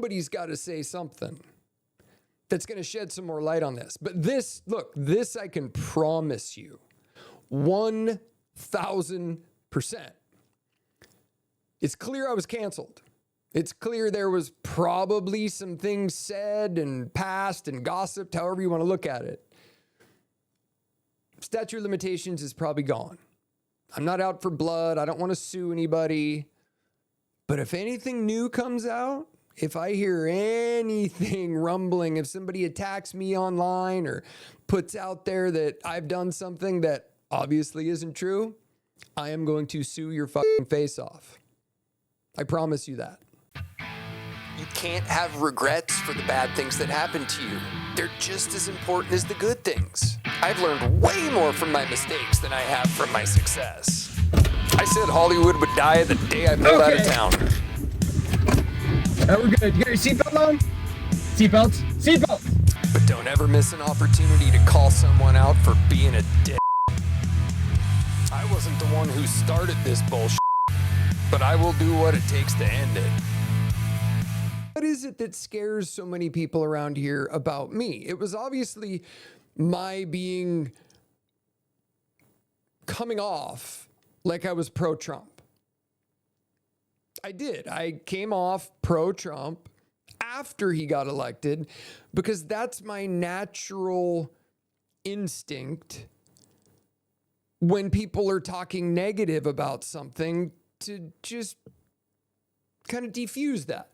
somebody's got to say something that's going to shed some more light on this. But this I can promise you 1,000%. It's clear I was canceled. It's clear there was probably some things said and passed and gossiped, however you want to look at it. Statute of limitations is probably gone. I'm not out for blood. I don't want to sue anybody. But if anything new comes out, if I hear anything rumbling, if somebody attacks me online or puts out there that I've done something that obviously isn't true, I am going to sue your fucking face off. I promise you that. You can't have regrets for the bad things that happen to you. They're just as important as the good things. I've learned way more from my mistakes than I have from my success. I said Hollywood would die the day I pulled out of town. We're good. You got your seatbelt on? Seatbelts? Seatbelts! But don't ever miss an opportunity to call someone out for being a dick. I wasn't the one who started this bullshit, but I will do what it takes to end it. What is it that scares so many people around here about me? It was obviously my coming off like I was pro-Trump. I did. I came off pro-Trump after he got elected because that's my natural instinct when people are talking negative about something to just kind of defuse that.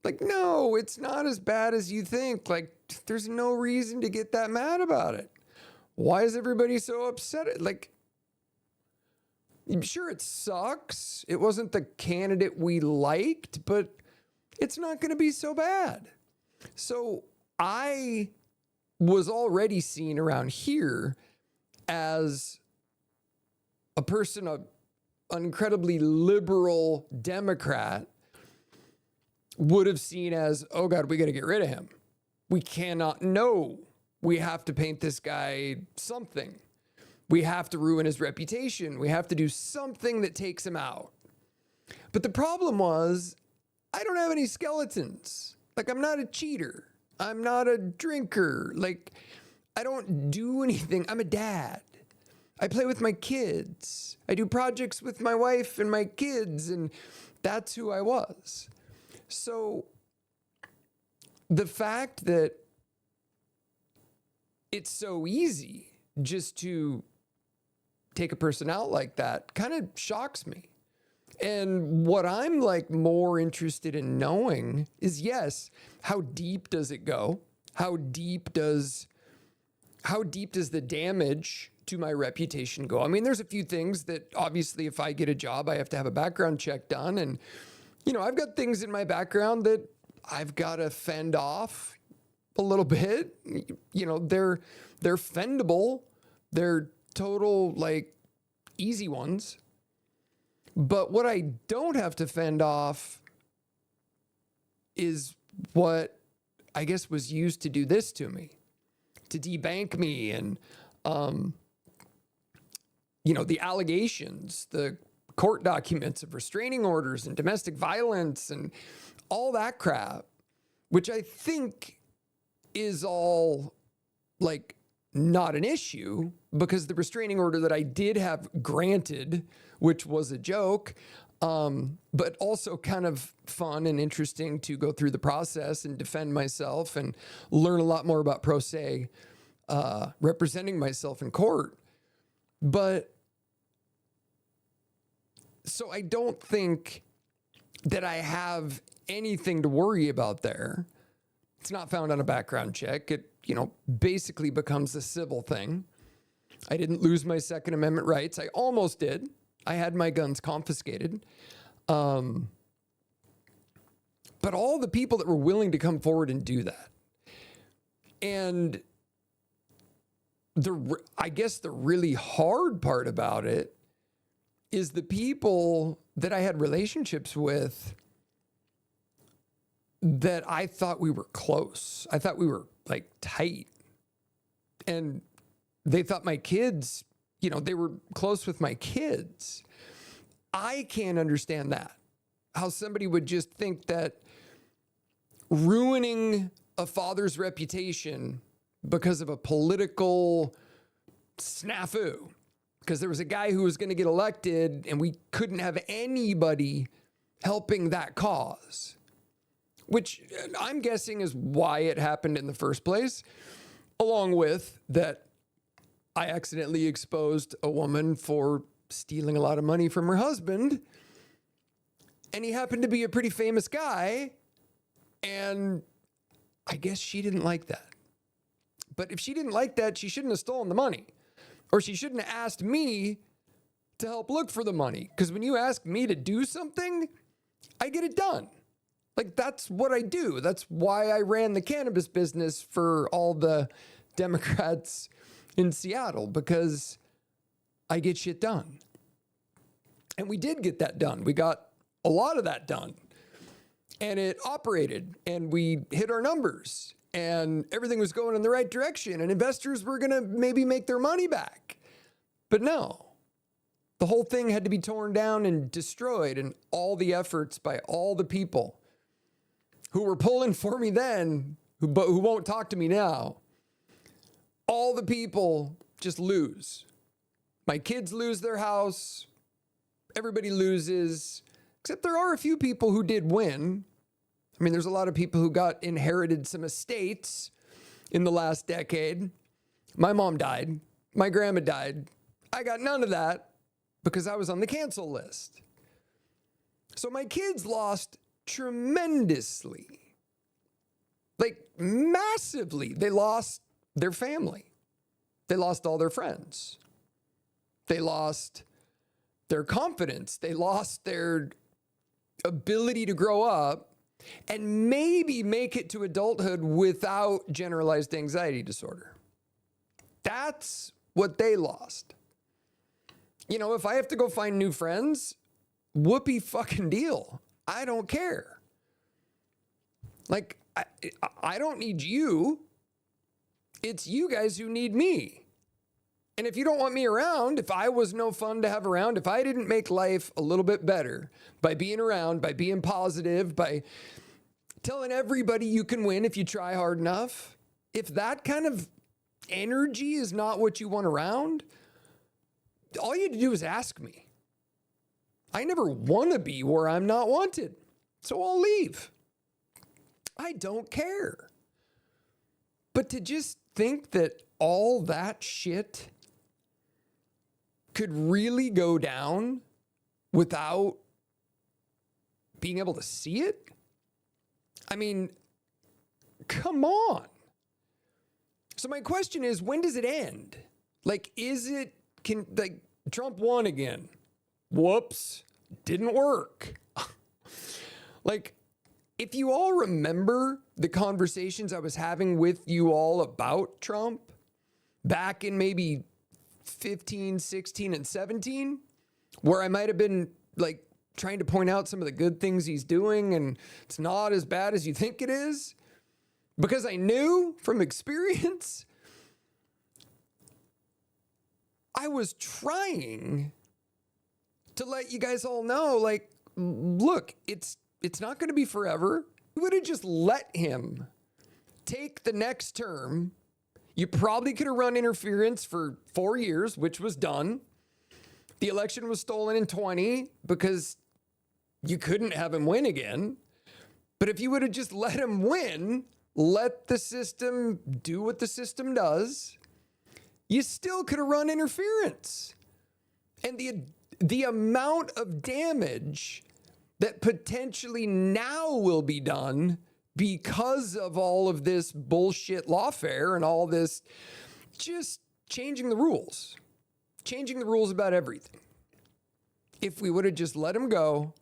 Like, no, it's not as bad as you think. Like, there's no reason to get that mad about it. Why is everybody so upset? Like, I'm sure it sucks. It wasn't the candidate we liked, but it's not going to be so bad. So I was already seen around here as a person, an incredibly liberal Democrat would have seen as, oh God, we got to get rid of him. We cannot know. We have to paint this guy something. We have to ruin his reputation. We have to do something that takes him out. But the problem was, I don't have any skeletons. Like, I'm not a cheater. I'm not a drinker. Like, I don't do anything. I'm a dad. I play with my kids. I do projects with my wife and my kids, and that's who I was. So the fact that it's so easy just to take a person out like that kind of shocks me. And what I'm like more interested in knowing is, yes, how deep does it go? How deep does the damage to my reputation go? I mean, there's a few things that obviously if I get a job, I have to have a background check done. And, you know, I've got things in my background that I've got to fend off a little bit. You know, they're fendable. They're total, like, easy ones. But what I don't have to fend off is what I guess was used to do this to me, to debank me, and, you know, the allegations, the court documents of restraining orders and domestic violence and all that crap, which I think is all like not an issue because the restraining order that I did have granted, which was a joke, but also kind of fun and interesting to go through the process and defend myself and learn a lot more about pro se representing myself in court. But so I don't think that I have anything to worry about there. It's not found on a background check. It, you know, basically becomes a civil thing. I didn't lose my Second Amendment rights. I almost did. I had my guns confiscated. But all the people that were willing to come forward and do that. And I guess the really hard part about it is the people that I had relationships with that I thought we were close. I thought we were like tight. And they thought my kids, you know, they were close with my kids. I can't understand that. How somebody would just think that ruining a father's reputation because of a political snafu. Because there was a guy who was going to get elected and we couldn't have anybody helping that cause, which I'm guessing is why it happened in the first place, along with that I accidentally exposed a woman for stealing a lot of money from her husband, and he happened to be a pretty famous guy, and I guess she didn't like that. But if she didn't like that, she shouldn't have stolen the money, or she shouldn't have asked me to help look for the money, because when you ask me to do something, I get it done. Like, that's what I do. That's why I ran the cannabis business for all the Democrats in Seattle, because I get shit done. And we did get that done. We got a lot of that done. And it operated, and we hit our numbers, and everything was going in the right direction, and investors were going to maybe make their money back. But no, the whole thing had to be torn down and destroyed, and all the efforts by all the people who were pulling for me then, who won't talk to me now, all the people just lose. My kids lose their house. Everybody loses, except there are a few people who did win. I mean, there's a lot of people who inherited some estates in the last decade. My mom died. My grandma died. I got none of that because I was on the cancel list. So my kids lost tremendously, like massively. They lost their family. They lost all their friends. They lost their confidence. They lost their ability to grow up and maybe make it to adulthood without generalized anxiety disorder. That's what they lost. You know, if I have to go find new friends, whoopee fucking deal. I don't care. Like, I don't need you. It's you guys who need me. And if you don't want me around, if I was no fun to have around, if I didn't make life a little bit better by being around, by being positive, by telling everybody you can win if you try hard enough, if that kind of energy is not what you want around, all you have to do is ask me. I never want to be where I'm not wanted, so I'll leave. I don't care. But to just think that all that shit could really go down without being able to see it? I mean, come on. So my question is, when does it end? Like, Trump won again. Whoops, didn't work. Like, if you all remember the conversations I was having with you all about Trump back in maybe 15, 16, and 17, where I might have been like trying to point out some of the good things he's doing and it's not as bad as you think it is, because I knew from experience, I was trying to let you guys all know, like, look, it's not going to be forever. You would have just let him take the next term. You probably could have run interference for 4 years, which was done. The election was stolen in 20 because you couldn't have him win again. But if you would have just let him win, let the system do what the system does, you still could have run interference. And the amount of damage that potentially now will be done because of all of this bullshit lawfare and all this just changing the rules about everything. If we would have just let him go,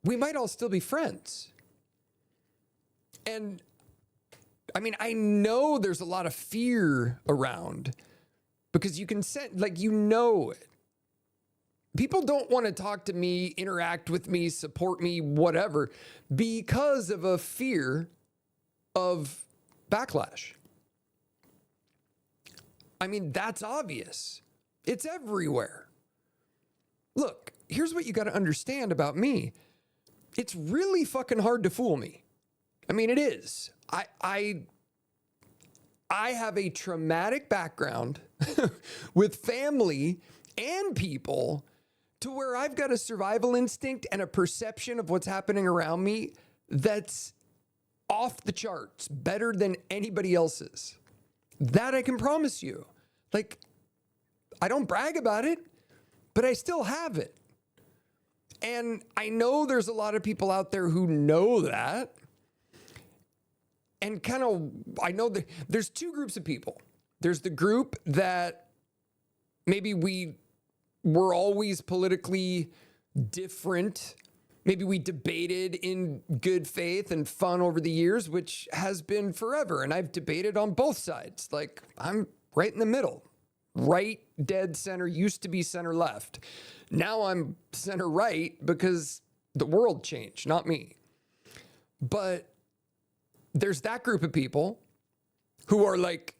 we might all still be friends. And I mean, I know there's a lot of fear around because you can sense, like, you know it. People don't want to talk to me, interact with me, support me, whatever, because of a fear of backlash. I mean, that's obvious. It's everywhere. Look, here's what you got to understand about me. it's really fucking hard to fool me. I mean, it is. I have a traumatic background with family and people to where I've got a survival instinct and a perception of what's happening around me that's off the charts, better than anybody else's. That I can promise you. Like, I don't brag about it, but I still have it. And I know there's a lot of people out there who know that. And I know that there's two groups of people. There's the group that maybe we were always politically different. Maybe we debated in good faith and fun over the years, which has been forever. And I've debated on both sides. Like, I'm right in the middle. Right, dead center, used to be center left. Now I'm center right because the world changed, not me. But there's that group of people who are like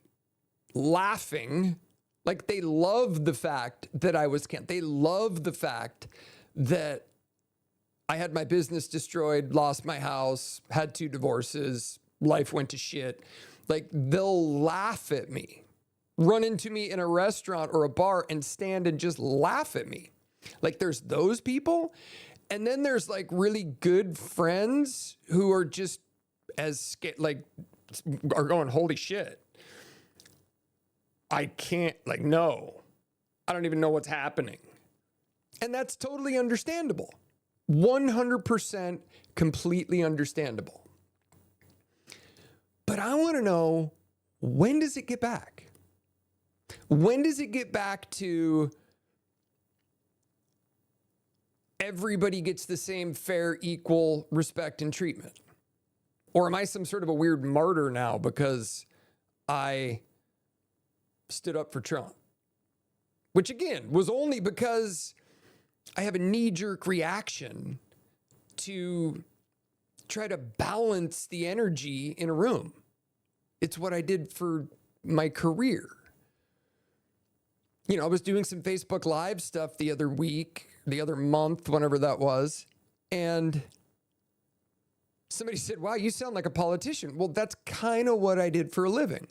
laughing, like they love the fact that I was canceled. They love the fact that I had my business destroyed, lost my house, had 2 divorces, life went to shit. Like, they'll laugh at me, run into me in a restaurant or a bar and stand and just laugh at me. Like, there's those people. And then there's like really good friends who are just are going, holy shit. I can't, no, I don't even know what's happening. And that's totally understandable. 100% completely understandable. But I want to know, when does it get back? When does it get back to everybody gets the same fair, equal respect and treatment? Or am I some sort of a weird martyr now because I stood up for Trump? Which again, was only because I have a knee-jerk reaction to try to balance the energy in a room. It's what I did for my career. I was doing some Facebook Live stuff the other week, the other month, whenever that was, and somebody said, wow, you sound like a politician. Well, that's kind of what I did for a living.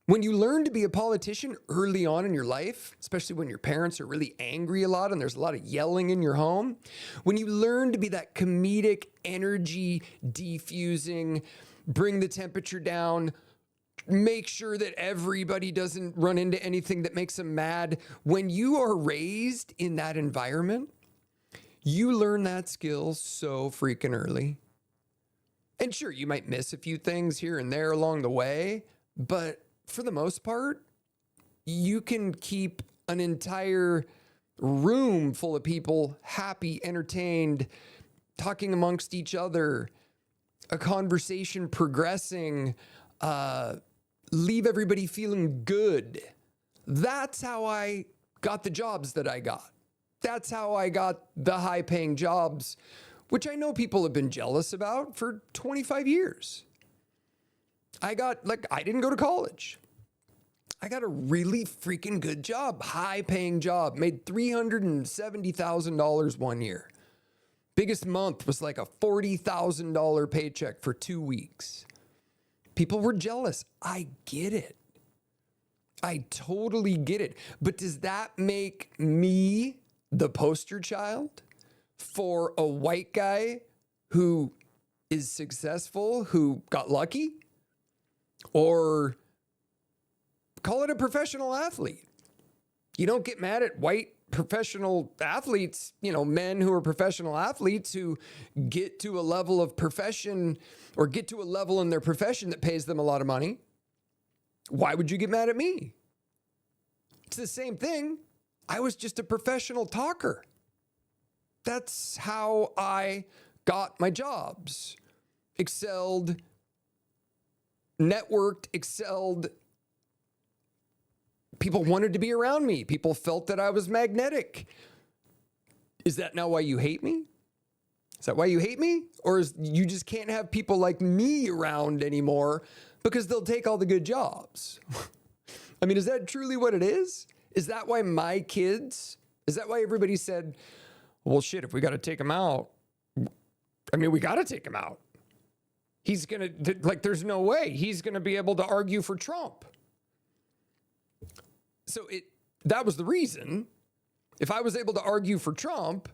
When you learn to be a politician early on in your life, especially when your parents are really angry a lot and there's a lot of yelling in your home, when you learn to be that comedic energy diffusing, bring the temperature down, make sure that everybody doesn't run into anything that makes them mad. When you are raised in that environment, you learn that skill so freaking early. And sure, you might miss a few things here and there along the way, but for the most part, you can keep an entire room full of people happy, entertained, talking amongst each other, a conversation progressing, leave everybody feeling good. That's how I got the jobs that I got. That's how I got the high-paying jobs, which I know people have been jealous about for 25 years. I didn't go to college. I got a really freaking good job, high-paying job, made $370,000 one year. Biggest month was like a $40,000 paycheck for 2 weeks. People were jealous. I get it. I totally get it. But does that make me the poster child for a white guy who is successful, who got lucky? Or call it a professional athlete. You don't get mad at white professional athletes, men who are professional athletes who get to a level of profession or get to a level in their profession that pays them a lot of money. Why would you get mad at me? It's the same thing. I was just a professional talker. That's how I got my jobs. Excelled, networked, excelled. People wanted to be around me. People felt that I was magnetic. Is that now why you hate me? Is that why you hate me? Or you just can't have people like me around anymore because they'll take all the good jobs? I mean, is that truly what it is? Is that why is that why everybody said, well, shit, if we got to take them out, I mean, we got to take him out. He's going to, like, there's no way he's going to be able to argue for Trump. So that was the reason. If I was able to argue for Trump,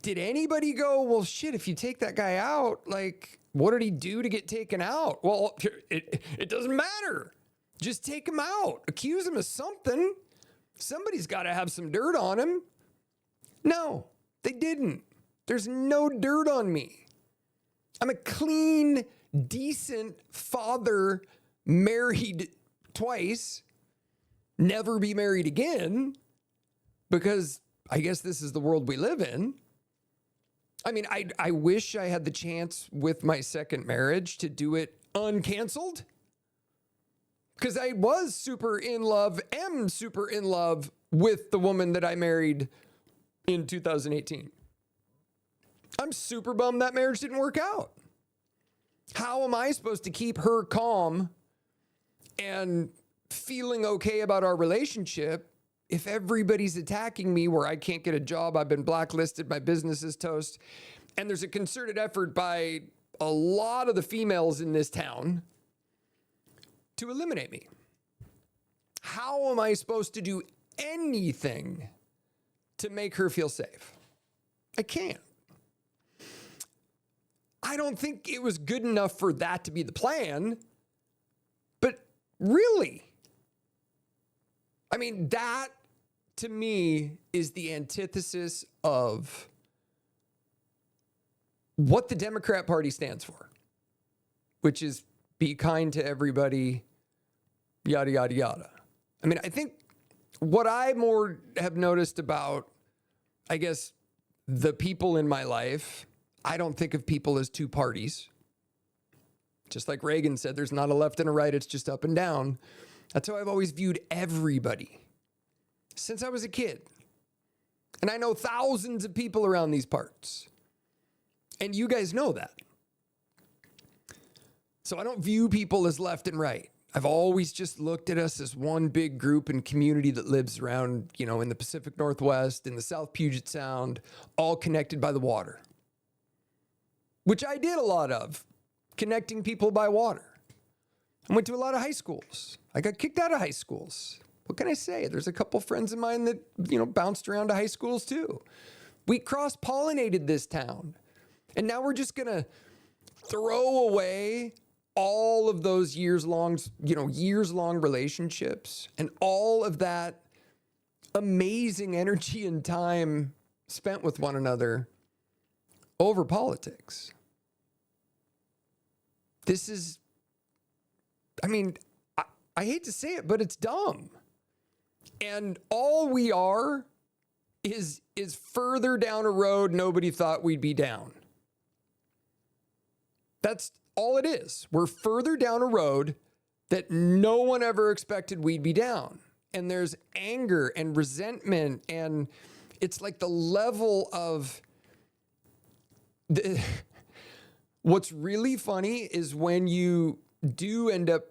did anybody go, well, shit, if you take that guy out, like, what did he do to get taken out? Well, it doesn't matter. Just take him out. Accuse him of something. Somebody's got to have some dirt on him. No, they didn't. There's no dirt on me. I'm a clean, decent father, married twice, never be married again, because I guess this is the world we live in. I mean, I wish I had the chance with my second marriage to do it uncanceled, because I was super in love, am super in love with the woman that I married in 2018. I'm super bummed that marriage didn't work out. How am I supposed to keep her calm and feeling okay about our relationship if everybody's attacking me where I can't get a job, I've been blacklisted, my business is toast, and there's a concerted effort by a lot of the females in this town to eliminate me? How am I supposed to do anything to make her feel safe? I can't. I don't think it was good enough for that to be the plan, but really, I mean, that to me is the antithesis of what the Democrat Party stands for, which is be kind to everybody, yada, yada, yada. I mean, I think what I more have noticed about, I guess, the people in my life, I don't think of people as two parties. Just like Reagan said, there's not a left and a right, it's just up and down. That's how I've always viewed everybody since I was a kid. And I know thousands of people around these parts. And you guys know that. So I don't view people as left and right. I've always just looked at us as one big group and community that lives around, you know, in the Pacific Northwest, in the South Puget Sound, all connected by the water. Which I did a lot of, connecting people by water. I went to a lot of high schools. I got kicked out of high schools. What can I say? There's a couple friends of mine that, you know, bounced around to high schools too. We cross-pollinated this town. And now we're just going to throw away all of those years-long relationships and all of that amazing energy and time spent with one another over politics. This is, I mean, I hate to say it, but it's dumb. And all we are is further down a road nobody thought we'd be down. That's all it is. We're further down a road that no one ever expected we'd be down. And there's anger and resentment, and it's like the level of what's really funny is when you do end up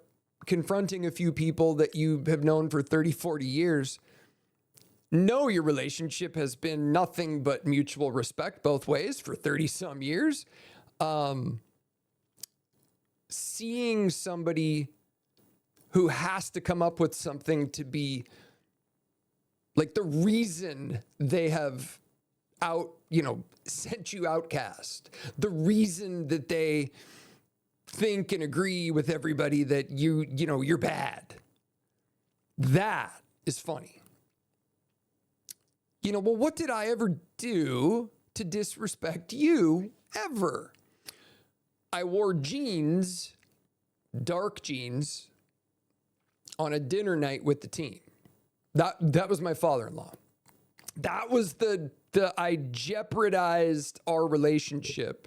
confronting a few people that you have known for 30, 40 years, know your relationship has been nothing but mutual respect both ways for 30 some years. Seeing somebody who has to come up with something to be like the reason they have sent you outcast, the reason that they think and agree with everybody that you're bad. That is funny. Well, what did I ever do to disrespect you ever? I wore jeans, dark jeans, on a dinner night with the team. That was my father-in-law. That was I jeopardized our relationship,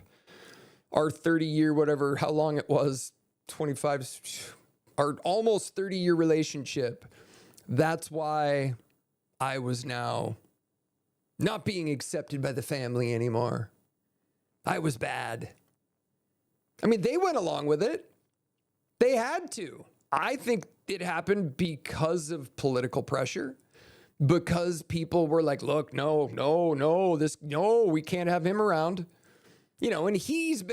our 30-year, whatever, how long it was, 25, our almost 30-year relationship. That's why I was now not being accepted by the family anymore. I was bad. I mean, they went along with it. They had to. I think it happened because of political pressure, because people were like, look, no, we can't have him around. And he's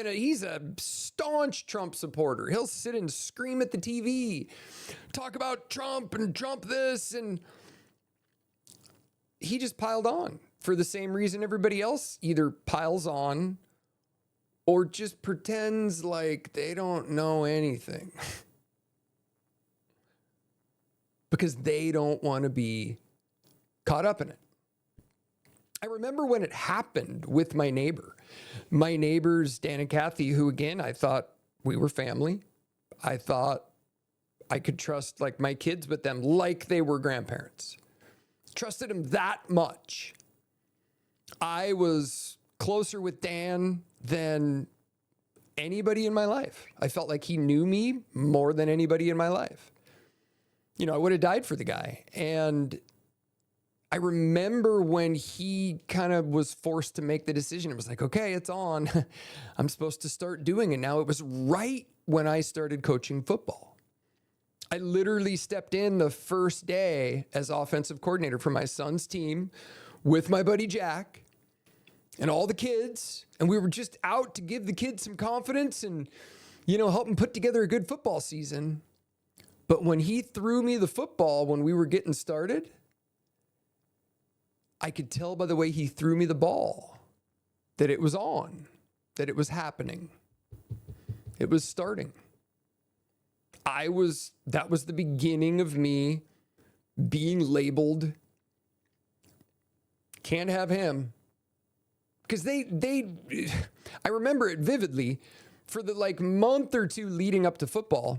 a staunch Trump supporter. He'll sit and scream at the TV, talk about Trump and Trump this, and he just piled on for the same reason everybody else either piles on or just pretends like they don't know anything. Because they don't want to be caught up in it. I remember when it happened with my neighbors, Dan and Kathy, who again, I thought we were family. I thought I could trust like my kids with them like they were grandparents. Trusted them that much. I was closer with Dan than anybody in my life. I felt like he knew me more than anybody in my life. I would have died for the guy. And I remember when he kind of was forced to make the decision. It was like, okay, it's on. I'm supposed to start doing it now. It was right when I started coaching football. I literally stepped in the first day as offensive coordinator for my son's team with my buddy Jack and all the kids. And we were just out to give the kids some confidence and, help them put together a good football season. But when he threw me the football when we were getting started, I could tell by the way he threw me the ball that it was on, that it was happening. It was starting. That was the beginning of me being labeled, can't have him. Because I remember it vividly for the month or two leading up to football.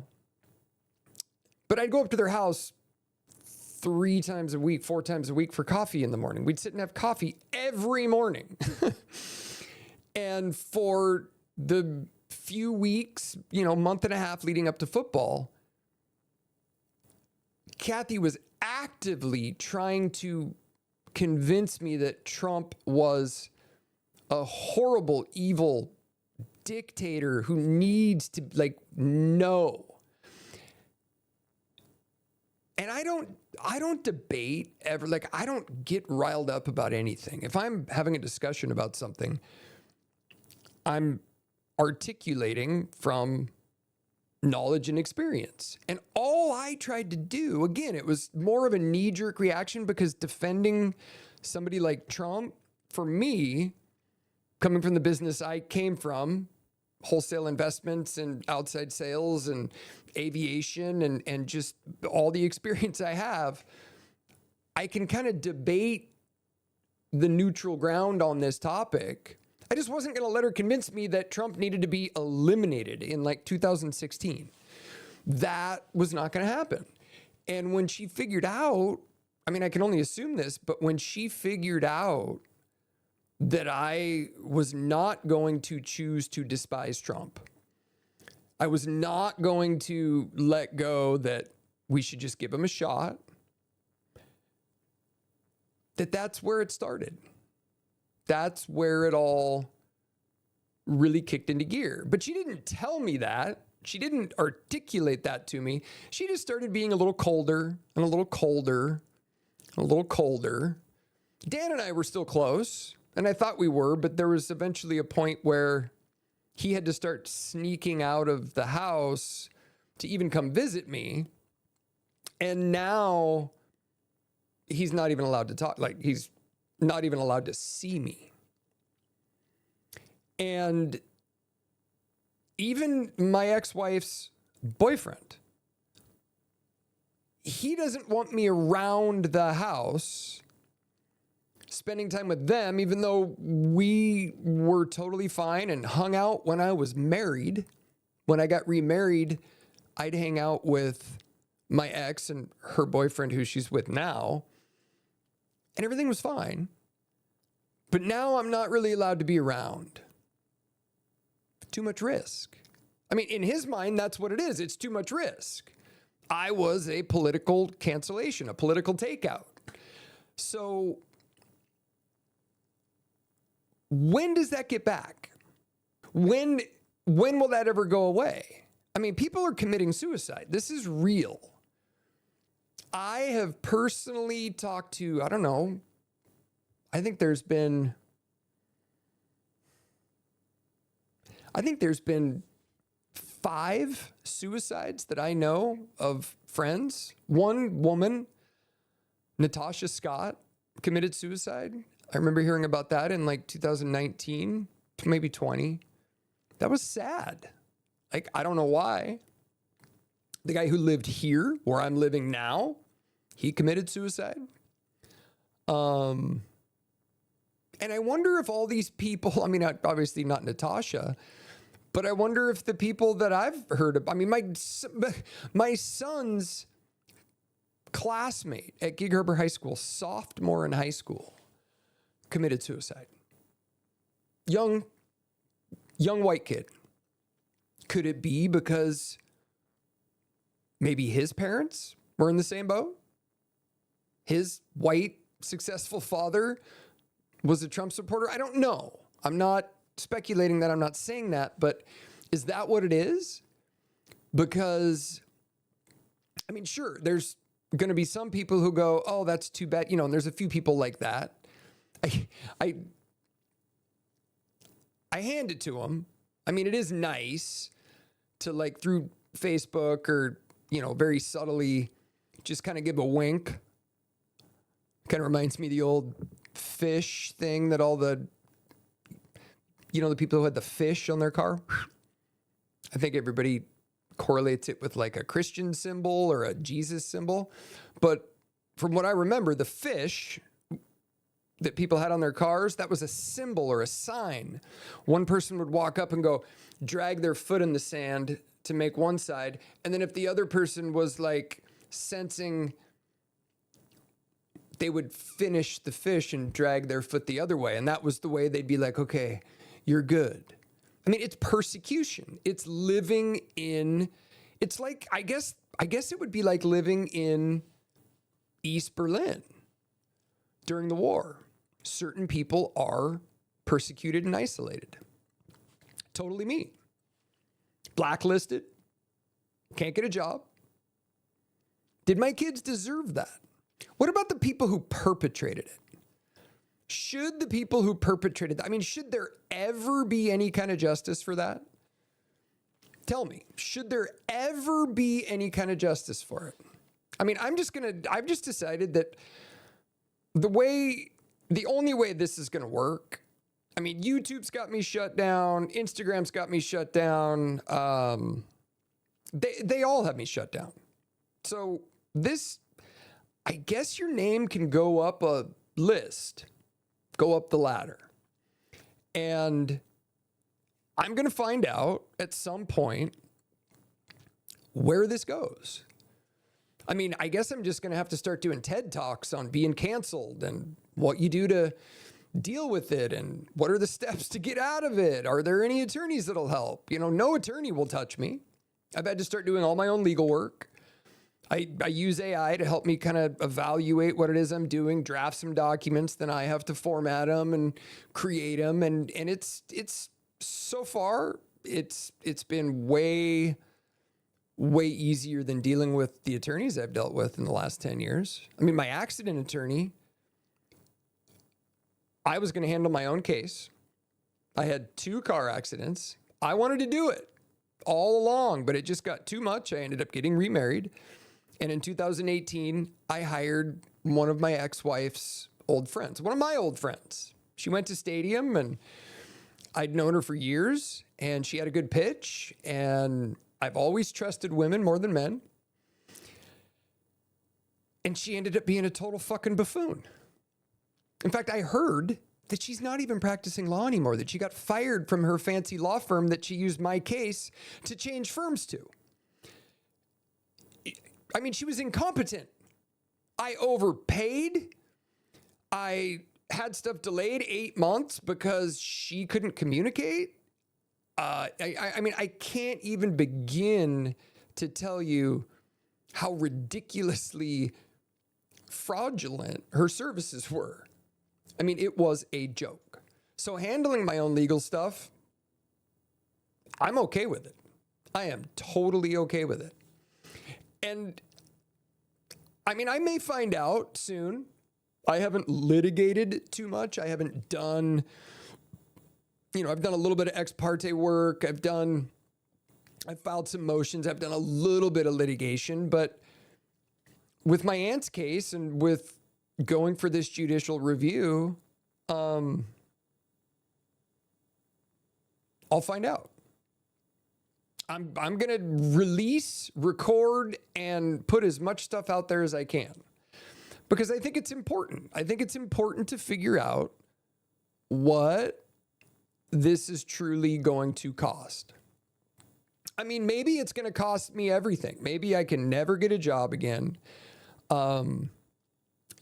But I'd go up to their house 3 times a week, 4 times a week for coffee in the morning. We'd sit and have coffee every morning. And for the few weeks, month and a half leading up to football, Kathy was actively trying to convince me that Trump was a horrible, evil dictator who needs to know. And I don't debate ever. I don't get riled up about anything. If I'm having a discussion about something, I'm articulating from knowledge and experience. And all I tried to do, again, it was more of a knee-jerk reaction because defending somebody like Trump, for me, coming from the business I came from, wholesale investments and outside sales and aviation and just all the experience I have, I can kind of debate the neutral ground on this topic. I just wasn't going to let her convince me that Trump needed to be eliminated in 2016. That was not going to happen. And when she figured out, I can only assume this, but when she figured out that I was not going to choose to despise Trump, I was not going to let go that we should just give him a shot, that's where it started. That's where it all really kicked into gear. But she didn't tell me that. She didn't articulate that to me. She just started being a little colder and a little colder, a little colder. Dan and I were still close, and I thought we were, but there was eventually a point where he had to start sneaking out of the house to even come visit me. And now he's not even allowed to talk. He's not even allowed to see me. And even my ex-wife's boyfriend, he doesn't want me around the house spending time with them, even though we were totally fine and hung out when I was married. When I got remarried, I'd hang out with my ex and her boyfriend, who she's with now, and everything was fine. But now I'm not really allowed to be around. Too much risk. In his mind, that's what it is. It's too much risk. I was a political cancellation, a political takeout. So when does that get back? When will that ever go away? People are committing suicide. This is real. I have personally talked to, I think there's been I think there's been 5 suicides that I know of friends. One woman, Natasha Scott, committed suicide. I remember hearing about that in like 2019, maybe 20. That was sad. Like, I don't know why. The guy who lived here, where I'm living now, he committed suicide. And I wonder if all these people, I mean, obviously not Natasha, but I wonder if the people that I've heard of, I mean, my son's classmate at Gig Harbor High School, sophomore in high school, committed suicide. Young white kid. Could it be because maybe his parents were in the same boat? His white, successful father was a Trump supporter? I don't know. I'm not speculating that. I'm not saying that. But is that what it is? Because, I mean, sure, there's going to be some people who go, oh, that's too bad. You know, and there's a few people like that. I hand it to them. I mean, it is nice to, like, through Facebook or, you know, very subtly just kind of give a wink. Kind of reminds me of the old fish thing that all the, you know, the people who had the fish on their car. I think everybody correlates it with like a Christian symbol or a Jesus symbol. But from what I remember, the fish that people had on their cars, that was a symbol or a sign. One person would walk up and go, drag their foot in the sand to make one side. And then if the other person was like sensing, they would finish the fish and drag their foot the other way. And that was the way they'd be like, okay, you're good. I mean, it's persecution. It's living in, it's like, I guess it would be like living in East Berlin during the war. Certain people are persecuted and isolated. Totally me. Blacklisted. Can't get a job. Did my kids deserve that? What about the people who perpetrated it? Should the people who perpetrated that, I mean, should there ever be any kind of justice for that? Tell me, should there ever be any kind of justice for it? I mean, I've just decided that the only way this is going to work, I mean, YouTube's got me shut down. Instagram's got me shut down. They all have me shut down. So this, I guess your name can go up a list, go up the ladder. And I'm going to find out at some point where this goes. I mean, I guess I'm just going to have to start doing TED Talks on being canceled and what you do to deal with it and what are the steps to get out of it. Are there any attorneys that'll help? You know, no attorney will touch me. I've had to start doing all my own legal work. I use AI to help me kind of evaluate what it is I'm doing, draft some documents, then I have to format them and create them. And it's so far, it's been way easier than dealing with the attorneys I've dealt with in the last 10 years. I mean, my accident attorney, I was going to handle my own case. I had 2 car accidents. I wanted to do it all along, but it just got too much. I ended up getting remarried. And in 2018, I hired one of my ex-wife's old friends, one of my old friends. She went to Stadium and I'd known her for years and she had a good pitch. And I've always trusted women more than men. And she ended up being a total fucking buffoon. In fact, I heard that she's not even practicing law anymore, that she got fired from her fancy law firm that she used my case to change firms to. I mean, she was incompetent. I overpaid. I had stuff delayed 8 months because she couldn't communicate. I mean, I can't even begin to tell you how ridiculously fraudulent her services were. I mean, it was a joke. So handling my own legal stuff, I'm okay with it. I am totally okay with it. And I mean, I may find out soon. I haven't litigated too much. I haven't done I've done a little bit of ex parte work. I've filed some motions. I've done a little bit of litigation, but with my aunt's case and with going for this judicial review, I'll find out. I'm going to release, record, and put as much stuff out there as I can because I think it's important. I think it's important to figure out what this is truly going to cost. I mean, maybe it's going to cost me everything. Maybe I can never get a job again. I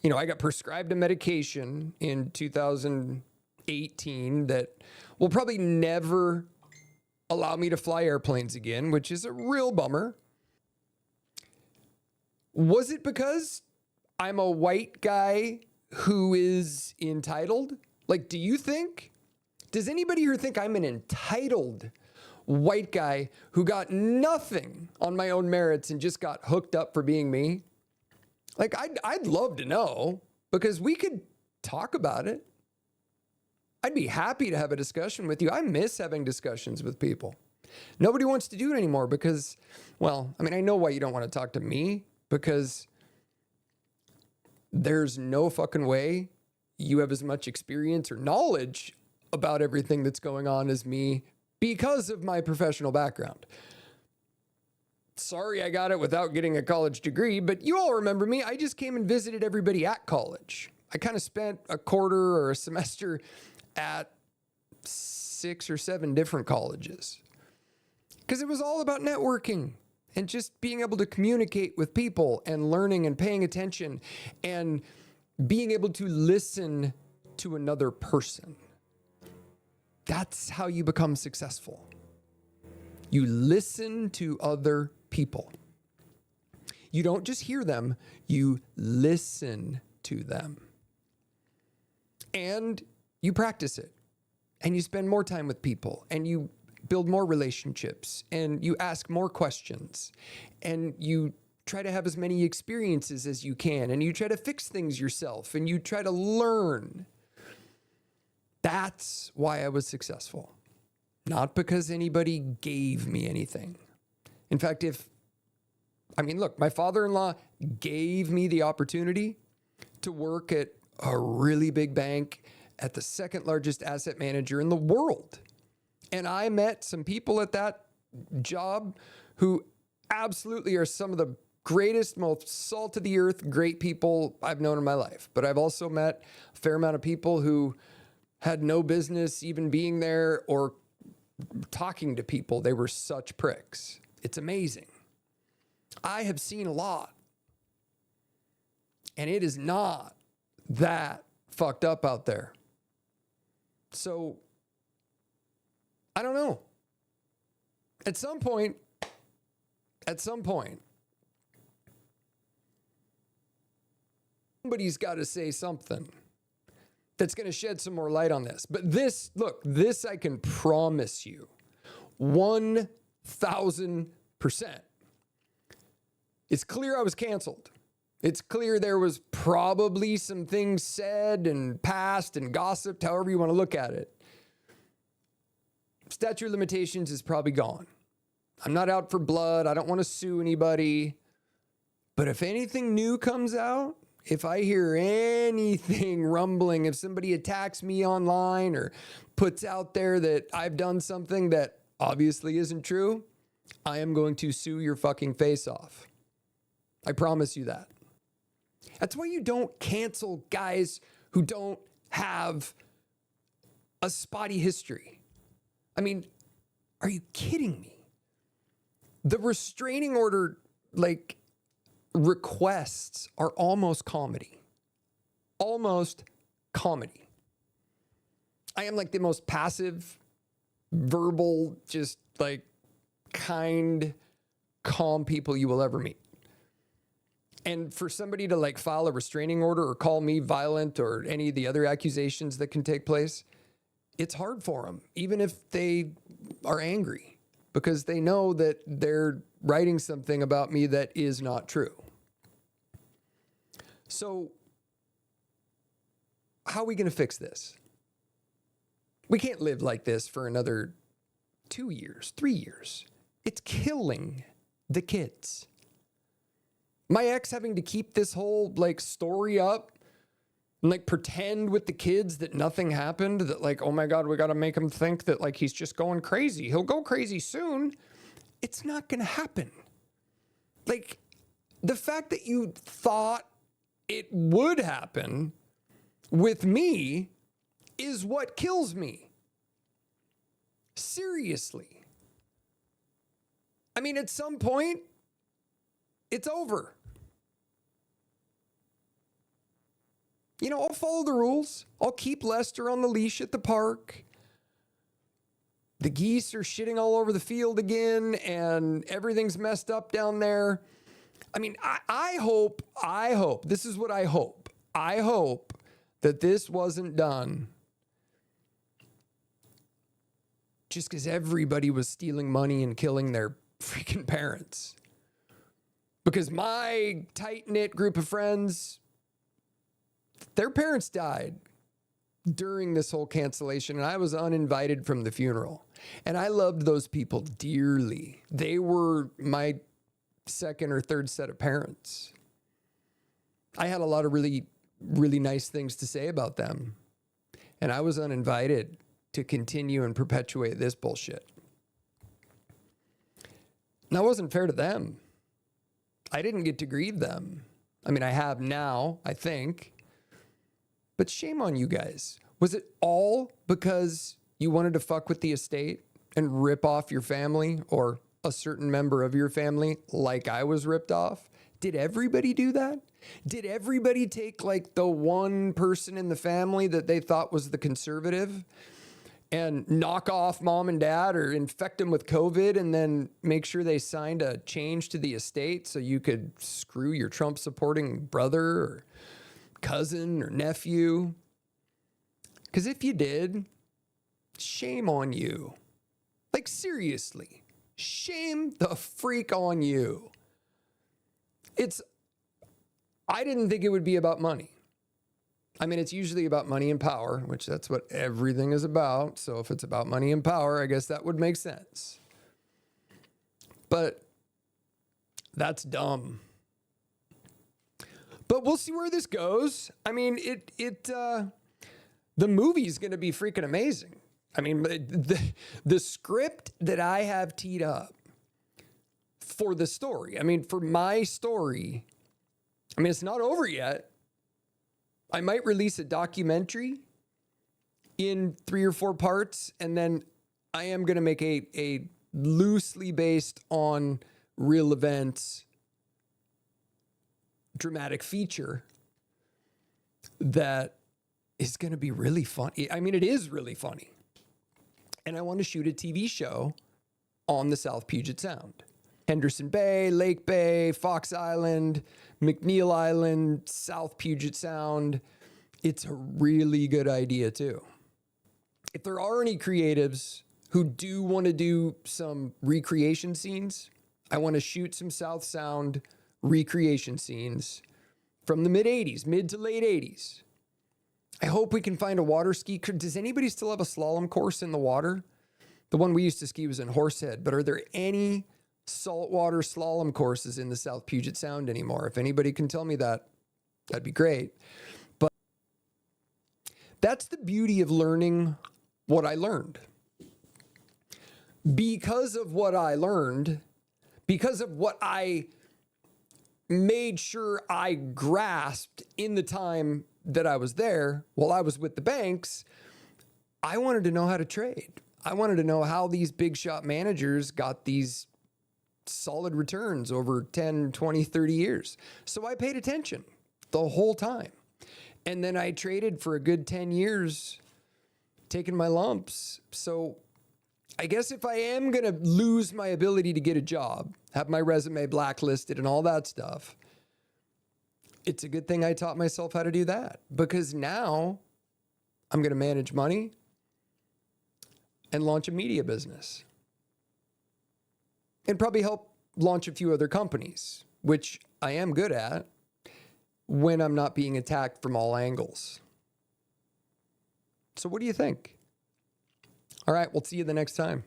got prescribed a medication in 2018 that will probably never allow me to fly airplanes again, which is a real bummer. Was it because I'm a white guy who is entitled? Like, does anybody here think I'm an entitled white guy who got nothing on my own merits and just got hooked up for being me? Like, I'd love to know because we could talk about it. I'd be happy to have a discussion with you. I miss having discussions with people. Nobody wants to do it anymore because, I know why you don't want to talk to me because there's no fucking way you have as much experience or knowledge about everything that's going on as me because of my professional background. Sorry I got it without getting a college degree, but you all remember me. I just came and visited everybody at college. I kind of spent a quarter or a semester at 6 or 7 different colleges because it was all about networking and just being able to communicate with people and learning and paying attention and being able to listen to another person. That's how you become successful. You listen to other people. You don't just hear them, you listen to them. And you practice it. And you spend more time with people. And you build more relationships. And you ask more questions. And you try to have as many experiences as you can. And you try to fix things yourself. And you try to learn. That's why I was successful. Not because anybody gave me anything. In fact, my father-in-law gave me the opportunity to work at a really big bank at the second largest asset manager in the world. And I met some people at that job who absolutely are some of the greatest, most salt of the earth, great people I've known in my life. But I've also met a fair amount of people who had no business even being there or talking to people. They were such pricks. It's amazing. I have seen a lot. And it is not that fucked up out there. So, I don't know. At some point, somebody's got to say something that's going to shed some more light on this. But this I can promise you, 1,000%. It's clear I was canceled. It's clear there was probably some things said and passed and gossiped, however you want to look at it. Statute of limitations is probably gone. I'm not out for blood. I don't want to sue anybody. But if anything new comes out, if I hear anything rumbling, if somebody attacks me online or puts out there that I've done something that obviously isn't true, I am going to sue your fucking face off. I promise you that. That's why you don't cancel guys who don't have a spotty history. I mean, are you kidding me? The restraining order, requests are almost comedy. Almost comedy. I am the most passive, verbal, just kind, calm people you will ever meet. And for somebody to file a restraining order or call me violent or any of the other accusations that can take place, it's hard for them, even if they are angry, because they know that they're writing something about me that is not true. So how are we going to fix this? We can't live like this for another 2 years, 3 years. It's killing the kids. My ex having to keep this whole like story up and like pretend with the kids that nothing happened, that like, oh my God, we got to make him think that like he's just going crazy. He'll go crazy soon. It's not going to happen. Like the fact that you thought it would happen with me is what kills me. Seriously. I mean, at some point, it's over. You know, I'll follow the rules. I'll keep Lester on the leash at the park. The geese are shitting all over the field again, and everything's messed up down there. I mean, I hope, this is what I hope. I hope that this wasn't done just because everybody was stealing money and killing their freaking parents. Because my tight-knit group of friends, their parents died during this whole cancellation, and I was uninvited from the funeral. And I loved those people dearly. They were my second or third set of parents. I had a lot of really, really nice things to say about them. And I was uninvited to continue and perpetuate this bullshit. And that wasn't fair to them. I didn't get to grieve them. I mean, I have now, I think. But shame on you guys. Was it all because you wanted to fuck with the estate and rip off your family or a certain member of your family like I was ripped off? Did everybody do that? Did everybody take like the one person in the family that they thought was the conservative and knock off mom and dad or infect them with COVID and then make sure they signed a change to the estate so you could screw your Trump supporting brother or cousin or nephew? Because if you did, shame on you. Like seriously, shame the freak on you. I didn't think it would be about money. I mean, it's usually about money and power, which that's what everything is about. So if it's about money and power, I guess that would make sense. But that's dumb. But we'll see where this goes. I mean, the movie's going to be freaking amazing. I mean, the script that I have teed up for the story, I mean, for my story, I mean, it's not over yet. I might release a documentary in 3 or 4 parts, and then I am going to make a loosely based on real events dramatic feature that is going to be really funny. I mean, it is really funny. And I want to shoot a TV show on the South Puget Sound. Henderson Bay, Lake Bay, Fox Island, McNeil Island, South Puget Sound. It's a really good idea too. If there are any creatives who do want to do some recreation scenes, I want to shoot some South Sound recreation scenes from the mid to late 80s. I hope we can find a water ski. Does anybody still have a slalom course in the water? The one we used to ski was in Horsehead, but are there any saltwater slalom courses in the South Puget Sound anymore? If anybody can tell me that, that'd be great. But that's the beauty of learning what I learned. Because of what I learned, because of what I made sure I grasped in the time that I was there while I was with the banks, I wanted to know how to trade. I wanted to know how these big shot managers got these solid returns over 10, 20, 30 years. So I paid attention the whole time. And then I traded for a good 10 years, taking my lumps. So I guess if I am going to lose my ability to get a job, have my resume blacklisted and all that stuff, it's a good thing I taught myself how to do that, because now I'm going to manage money and launch a media business and probably help launch a few other companies, which I am good at when I'm not being attacked from all angles. So what do you think? All right, we'll see you the next time.